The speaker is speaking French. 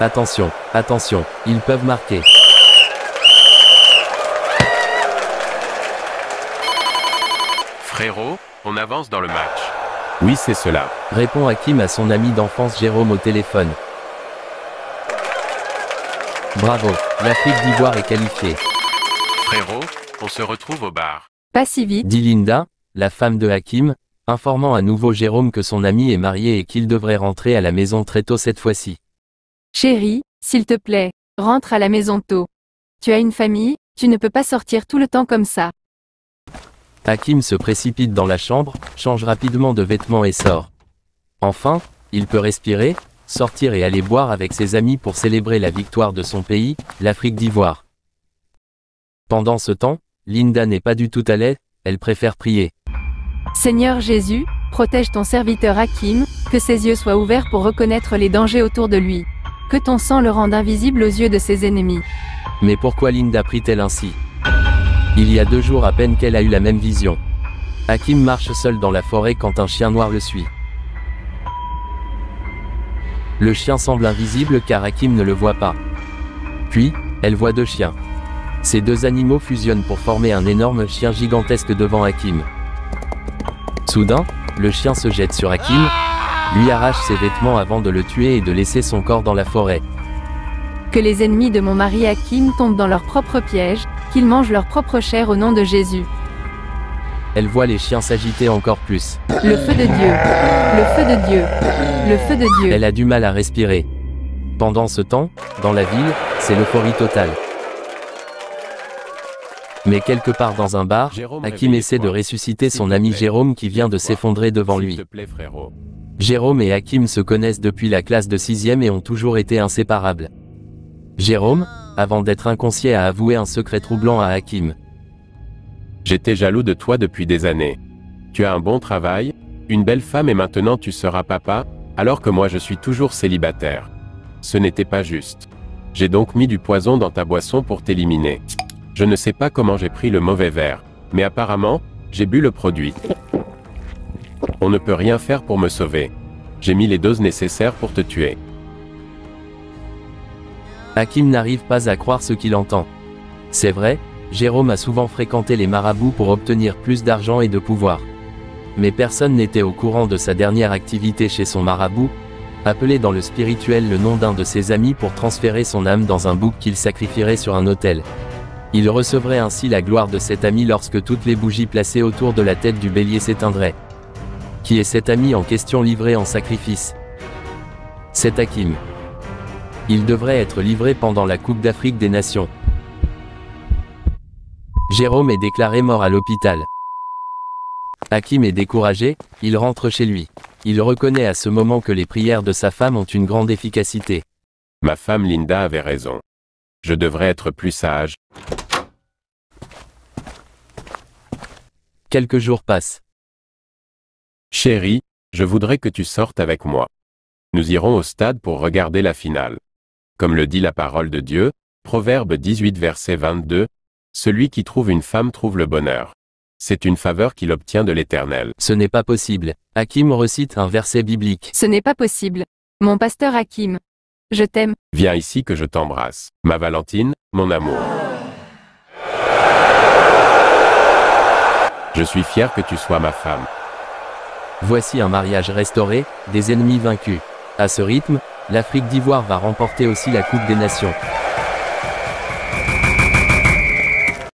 Attention, attention, ils peuvent marquer. Frérot, on avance dans le match. Oui, c'est cela. Répond Hakim à son ami d'enfance Jérôme au téléphone. Bravo, l'Afrique d'Ivoire est qualifiée. Frérot, on se retrouve au bar. Pas si vite. Dit Linda, la femme de Hakim, informant à nouveau Jérôme que son ami est marié et qu'il devrait rentrer à la maison très tôt cette fois-ci. Chérie, s'il te plaît, rentre à la maison tôt. Tu as une famille, tu ne peux pas sortir tout le temps comme ça. Hakim se précipite dans la chambre, change rapidement de vêtements et sort. Enfin, il peut respirer, sortir et aller boire avec ses amis pour célébrer la victoire de son pays, l'Afrique d'Ivoire. Pendant ce temps, Linda n'est pas du tout à l'aise, elle préfère prier. Seigneur Jésus, protège ton serviteur Hakim, que ses yeux soient ouverts pour reconnaître les dangers autour de lui. Que ton sang le rende invisible aux yeux de ses ennemis. Mais pourquoi Linda prie-t-elle ainsi? Il y a 2 jours à peine qu'elle a eu la même vision. Hakim marche seul dans la forêt quand un chien noir le suit. Le chien semble invisible car Hakim ne le voit pas. Puis, elle voit 2 chiens. Ces 2 animaux fusionnent pour former un énorme chien gigantesque devant Hakim. Soudain, le chien se jette sur Hakim, lui arrache ses vêtements avant de le tuer et de laisser son corps dans la forêt. Que les ennemis de mon mari Hakim tombent dans leur propre piège, qu'ils mangent leur propre chair au nom de Jésus. Elle voit les chiens s'agiter encore plus. Le feu de Dieu. Le feu de Dieu. Le feu de Dieu. Elle a du mal à respirer. Pendant ce temps, dans la ville, c'est l'euphorie totale. Mais quelque part dans un bar, Jérôme, Hakim essaie de réveille-toi. ressusciter son S'il te ami plaît. Jérôme qui vient de s'effondrer devant lui. S'il te plaît, frérot. Jérôme et Hakim se connaissent depuis la classe de 6e et ont toujours été inséparables. Jérôme, avant d'être inconscient, a avoué un secret troublant à Hakim. J'étais jaloux de toi depuis des années. Tu as un bon travail, une belle femme et maintenant tu seras papa, alors que moi je suis toujours célibataire. Ce n'était pas juste. J'ai donc mis du poison dans ta boisson pour t'éliminer. Je ne sais pas comment j'ai pris le mauvais verre, mais apparemment, j'ai bu le produit. On ne peut rien faire pour me sauver. J'ai mis les doses nécessaires pour te tuer. Hakim n'arrive pas à croire ce qu'il entend. C'est vrai, Jérôme a souvent fréquenté les marabouts pour obtenir plus d'argent et de pouvoir. Mais personne n'était au courant de sa dernière activité chez son marabout, appelé dans le spirituel le nom d'un de ses amis pour transférer son âme dans un bouc qu'il sacrifierait sur un autel. Il recevrait ainsi la gloire de cet ami lorsque toutes les bougies placées autour de la tête du bélier s'éteindraient. Qui est cet ami en question livré en sacrifice? C'est Hakim. Il devrait être livré pendant la Coupe d'Afrique des Nations. Jérôme est déclaré mort à l'hôpital. Hakim est découragé, il rentre chez lui. Il reconnaît à ce moment que les prières de sa femme ont une grande efficacité. Ma femme Linda avait raison. Je devrais être plus sage. Quelques jours passent. Chérie, je voudrais que tu sortes avec moi. Nous irons au stade pour regarder la finale. Comme le dit la parole de Dieu, Proverbe 18 verset 22, celui qui trouve une femme trouve le bonheur. C'est une faveur qu'il obtient de l'Éternel. Ce n'est pas possible. Hakim recite un verset biblique. Ce n'est pas possible. Mon pasteur Hakim. Je t'aime. Viens ici que je t'embrasse. Ma Valentine, mon amour. Je suis fier que tu sois ma femme. Voici un mariage restauré, des ennemis vaincus. À ce rythme, l'Afrique d'Ivoire va remporter aussi la Coupe des Nations.